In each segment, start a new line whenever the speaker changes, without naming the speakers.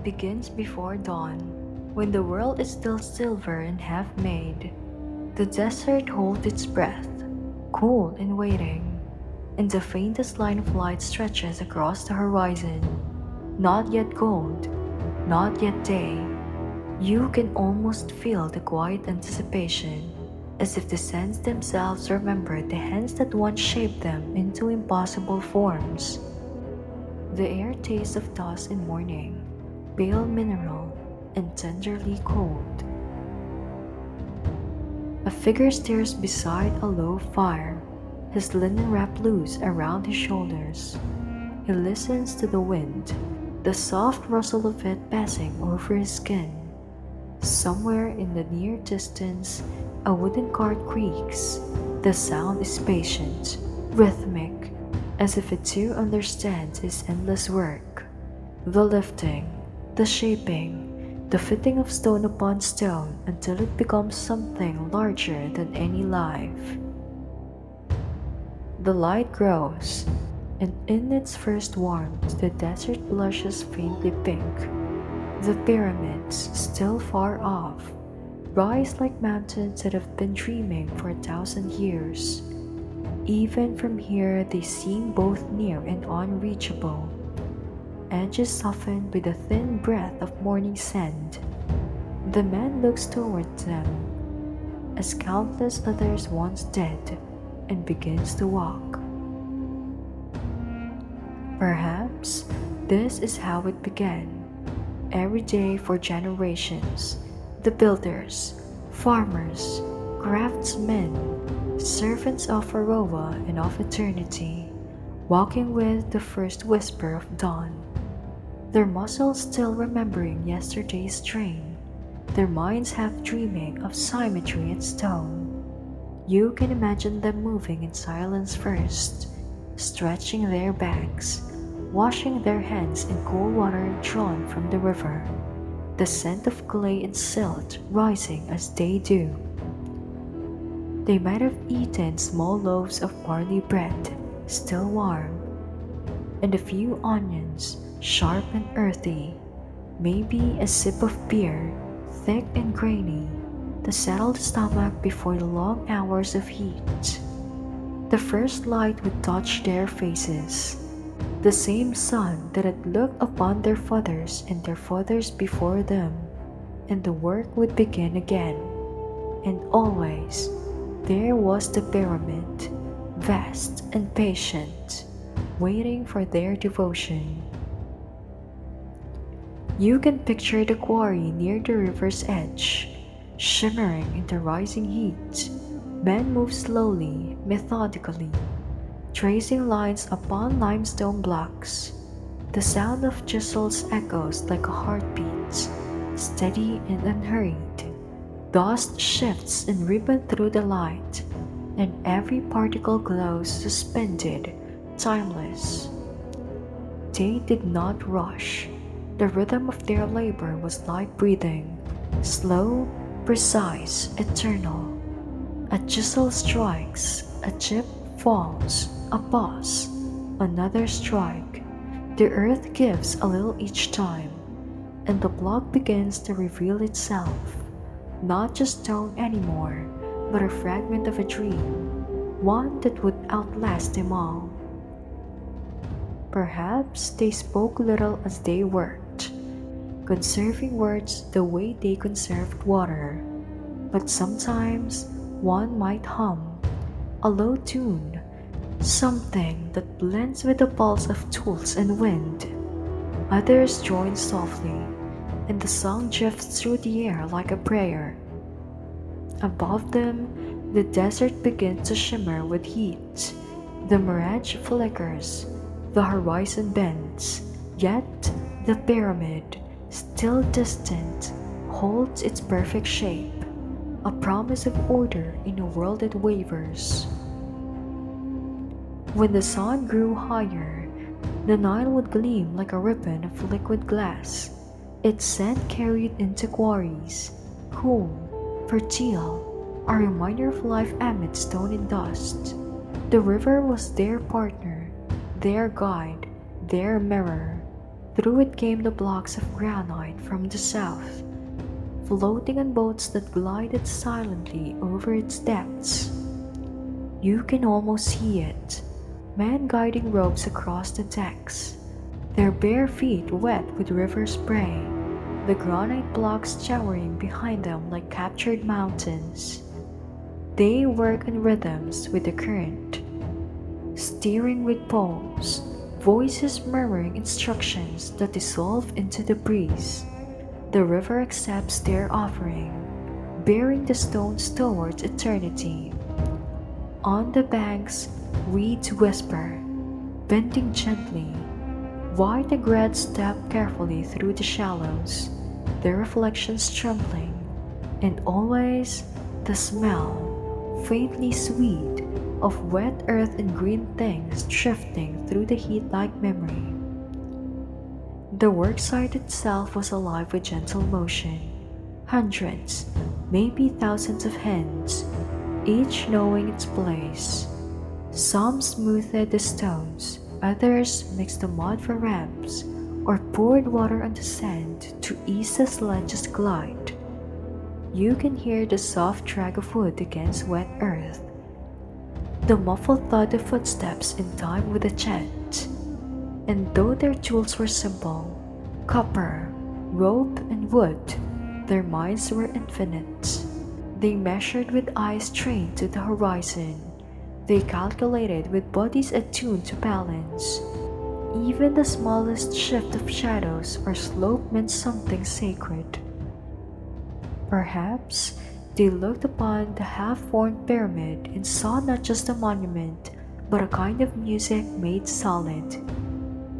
begins before dawn, when the world is still silver and half-made. The desert holds its breath, cool and waiting, and the faintest line of light stretches across the horizon. Not yet gold, not yet day. You can almost feel the quiet anticipation, as if the sands themselves remembered the hands that once shaped them into impossible forms. The air tastes of dust and morning, pale mineral, and tenderly cold. A figure stares beside a low fire, his linen wrapped loose around his shoulders. He listens to the wind, the soft rustle of it passing over his skin. Somewhere in the near distance, a wooden cart creaks. The sound is patient, rhythmic, as if it too understands his endless work. The lifting, the shaping, the fitting of stone upon stone until it becomes something larger than any life. The light grows, and in its first warmth the desert blushes faintly pink. The pyramids, still far off, rise like mountains that have been dreaming for 1,000 years. Even from here they seem both near and unreachable, edges softened by the thin breath of morning sand. The man looks towards them, as countless others once did, and begins to walk. Perhaps this is how it began. Every day for generations, the builders, farmers, craftsmen, servants of Aroa and of eternity, walking with the first whisper of dawn, their muscles still remembering yesterday's strain, their minds half dreaming of symmetry and stone. You can imagine them moving in silence first, stretching their backs, washing their hands in cool water drawn from the river, the scent of clay and silt rising as they do. They might have eaten small loaves of barley bread, still warm, and a few onions, sharp and earthy, maybe a sip of beer, thick and grainy, to settle the stomach before the long hours of heat. The first light would touch their faces, the same sun that had looked upon their fathers and their fathers before them, and the work would begin again. And always, there was the pyramid, vast and patient, waiting for their devotion. You can picture the quarry near the river's edge, shimmering in the rising heat. Men move slowly, methodically, tracing lines upon limestone blocks. The sound of chisels echoes like a heartbeat, steady and unhurried. Dust shifts and ribbon through the light, and every particle glows suspended, timeless. They did not rush. The rhythm of their labor was like breathing, slow, precise, eternal. A chisel strikes, a chip falls, a pause, another strike. The earth gives a little each time, and the block begins to reveal itself, not just stone anymore, but a fragment of a dream, one that would outlast them all. Perhaps they spoke little as they worked, conserving words the way they conserved water, but sometimes one might hum a low tune, something that blends with the pulse of tools and wind. Others join softly, and the song drifts through the air like a prayer. Above them, the desert begins to shimmer with heat. The mirage flickers, the horizon bends, yet the pyramid, still distant, holds its perfect shape, a promise of order in a world that wavers. When the sun grew higher, the Nile would gleam like a ribbon of liquid glass, its scent carried into quarries, cool, fertile, a reminder of life amid stone and dust. The river was their partner, their guide, their mirror. Through it came the blocks of granite from the south, floating on boats that glided silently over its depths. You can almost see it, men guiding ropes across the decks, their bare feet wet with river spray, the granite blocks towering behind them like captured mountains. They work in rhythms with the current, steering with poles, voices murmuring instructions that dissolve into the breeze. The river accepts their offering, bearing the stones towards eternity. On the banks, reeds whisper, bending gently. White egrets step carefully through the shallows, their reflections trembling, and always the smell, faintly sweet, of wet earth and green things drifting through the heat like memory. The worksite itself was alive with gentle motion. Hundreds, maybe thousands of hands, each knowing its place. Some smoothed the stones, others mixed the mud for ramps, or poured water on the sand to ease the sledge's glide. You can hear the soft drag of wood against wet earth, the muffled thud of footsteps in time with the chant. And though their tools were simple, copper, rope, and wood, their minds were infinite. They measured with eyes trained to the horizon. They calculated with bodies attuned to balance. Even the smallest shift of shadows or slope meant something sacred. Perhaps they looked upon the half-formed pyramid and saw not just a monument, but a kind of music made solid.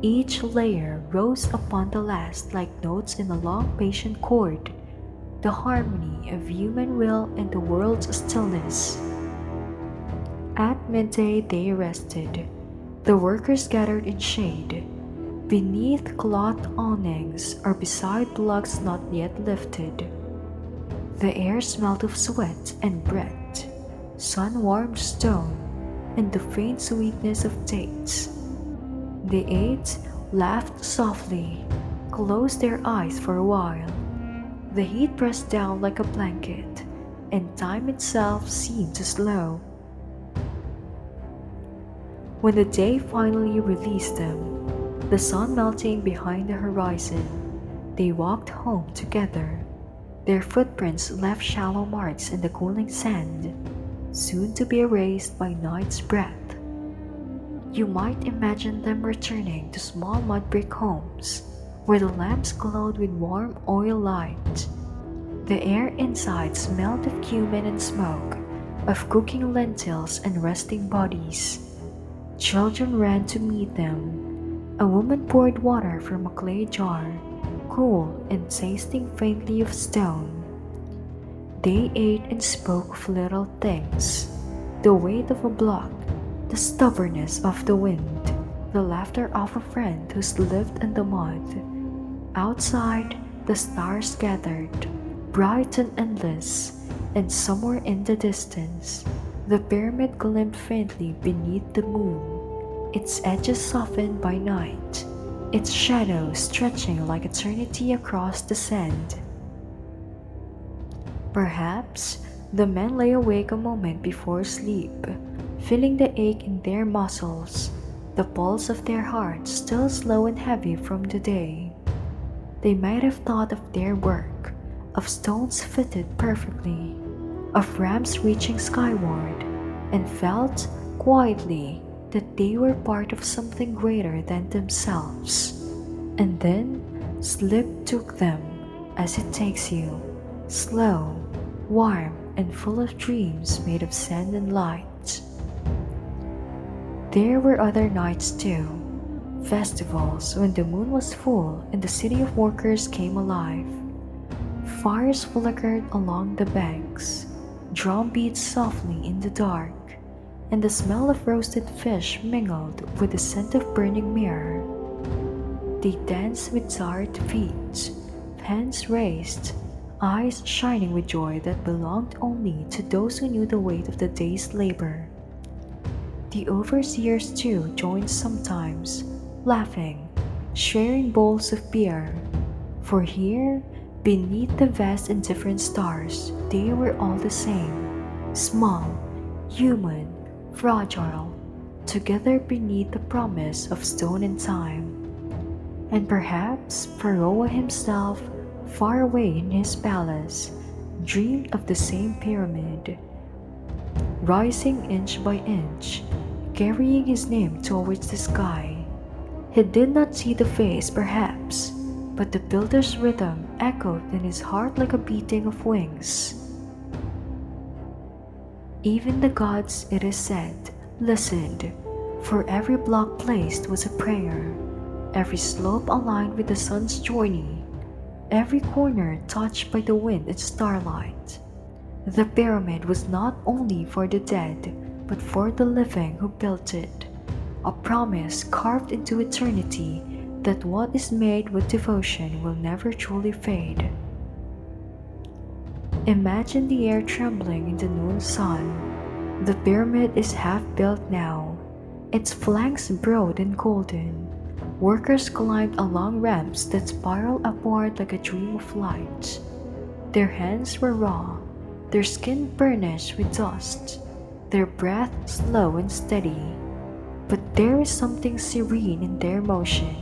Each layer rose upon the last like notes in a long patient chord, the harmony of human will and the world's stillness. At midday they rested. The workers gathered in shade, beneath cloth awnings or beside logs not yet lifted. The air smelled of sweat and bread, sun-warmed stone, and the faint sweetness of dates. They ate, laughed softly, closed their eyes for a while. The heat pressed down like a blanket, and time itself seemed to slow. When the day finally released them, the sun melting behind the horizon, they walked home together. Their footprints left shallow marks in the cooling sand, soon to be erased by night's breath. You might imagine them returning to small mud brick homes, where the lamps glowed with warm oil light. The air inside smelled of cumin and smoke, of cooking lentils and resting bodies. Children ran to meet them. A woman poured water from a clay jar, cool and tasting faintly of stone. They ate and spoke of little things, the weight of a block, the stubbornness of the wind, the laughter of a friend who's lived in the mud. Outside, the stars gathered, bright and endless, and somewhere in the distance, the pyramid gleamed faintly beneath the moon, its edges softened by night, its shadow stretching like eternity across the sand. Perhaps the men lay awake a moment before sleep, feeling the ache in their muscles, the pulse of their hearts still slow and heavy from the day. They might have thought of their work, of stones fitted perfectly, of ramps reaching skyward, and felt quietly that they were part of something greater than themselves. And then sleep took them as it takes you, slow, warm, and full of dreams made of sand and light. There were other nights too, festivals when the moon was full and the city of workers came alive. Fires flickered along the banks, drum beat softly in the dark, and the smell of roasted fish mingled with the scent of burning myrrh. They danced with tired feet, hands raised, eyes shining with joy that belonged only to those who knew the weight of the day's labor. The overseers too joined sometimes, laughing, sharing bowls of beer. For here, beneath the vast and different stars, they were all the same, small, human, fragile, together beneath the promise of stone and time. And perhaps Pharaoh himself, far away in his palace, dreamed of the same pyramid, rising inch by inch, carrying his name towards the sky. He did not see the face, perhaps, but the builder's rhythm echoed in his heart like a beating of wings. Even the gods, it is said, listened, for every block placed was a prayer, every slope aligned with the sun's journey, every corner touched by the wind and starlight. The pyramid was not only for the dead, but for the living who built it, a promise carved into eternity that what is made with devotion will never truly fade. Imagine the air trembling in the noon sun. The pyramid is half built now, its flanks broad and golden. Workers climbed along ramps that spiral upward like a dream of light. Their hands were raw, their skin burnished with dust, their breath slow and steady. But there is something serene in their motion,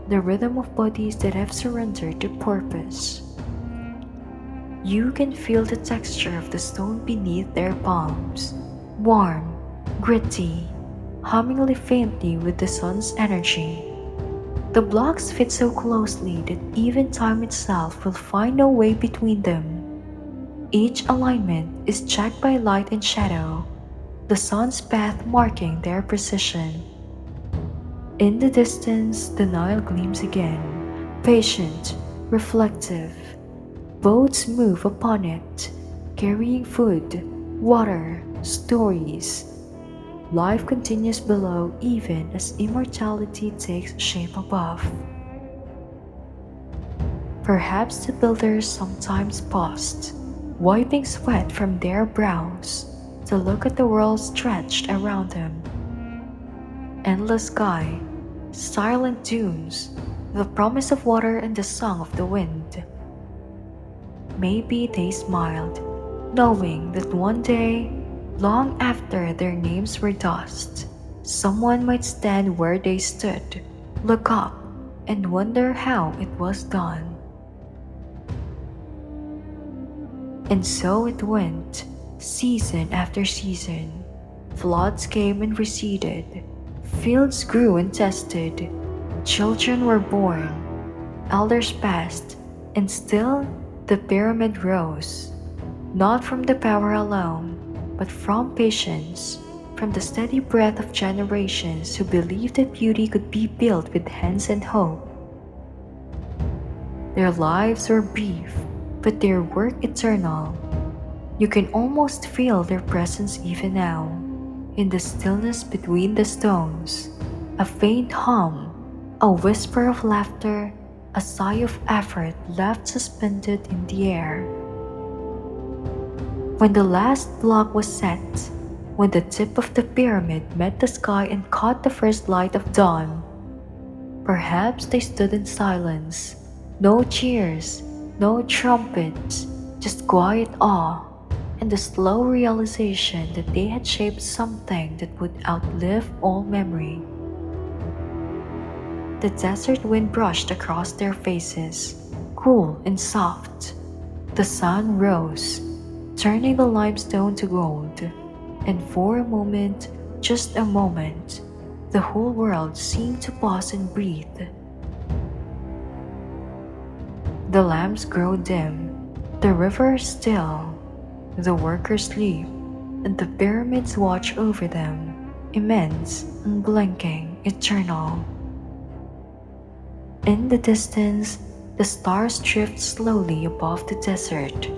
the rhythm of bodies that have surrendered to purpose. You can feel the texture of the stone beneath their palms, warm, gritty, hummingly faintly with the sun's energy. The blocks fit so closely that even time itself will find no way between them. Each alignment is checked by light and shadow, the sun's path marking their precision. In the distance, the Nile gleams again, patient, reflective. Boats move upon it, carrying food, water, stories. Life continues below even as immortality takes shape above. Perhaps the builders sometimes paused, wiping sweat from their brows to look at the world stretched around them. Endless sky, silent dunes, the promise of water and the song of the wind. Maybe they smiled, knowing that one day, long after their names were dust, someone might stand where they stood, look up, and wonder how it was done. And so it went, season after season. Floods came and receded, fields grew and tested, children were born, elders passed, and still the pyramid rose, not from the power alone, but from patience, from the steady breath of generations who believed that beauty could be built with hands and hope. Their lives were brief, but their work eternal. You can almost feel their presence even now, in the stillness between the stones, a faint hum, a whisper of laughter, a sigh of effort left suspended in the air. When the last block was set, when the tip of the pyramid met the sky and caught the first light of dawn, perhaps they stood in silence, no cheers, no trumpets, just quiet awe, and the slow realization that they had shaped something that would outlive all memory. The desert wind brushed across their faces, cool and soft. The sun rose, turning the limestone to gold, and for a moment, just a moment, the whole world seemed to pause and breathe. The lamps grow dim, the river still, the workers sleep, and the pyramids watch over them, immense, unblinking, eternal. In the distance, the stars drift slowly above the desert,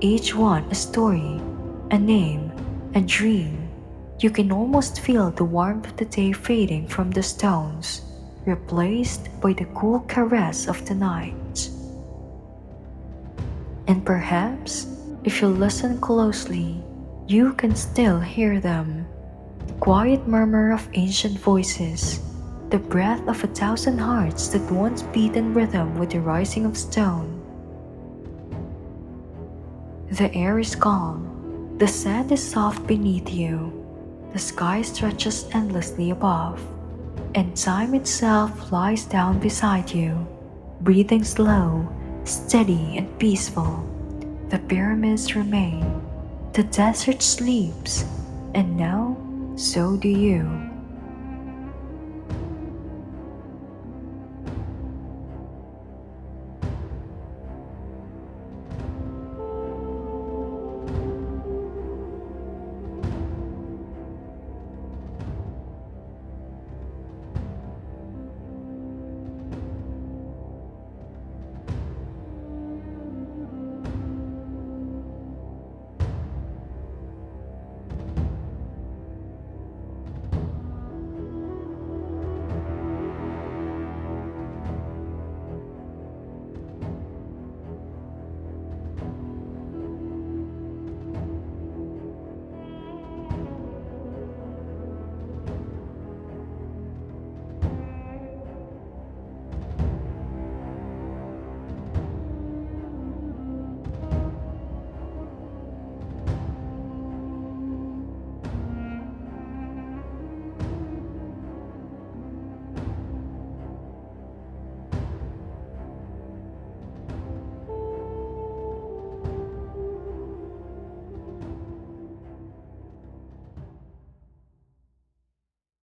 each one a story, a name, a dream. You can almost feel the warmth of the day fading from the stones, replaced by the cool caress of the night. And perhaps, if you listen closely, you can still hear them, the quiet murmur of ancient voices, the breath of 1,000 hearts that once beat in rhythm with the rising of stone. The air is calm, the sand is soft beneath you, the sky stretches endlessly above, and time itself lies down beside you, breathing slow, steady, and peaceful. The pyramids remain, the desert sleeps, and now so do you.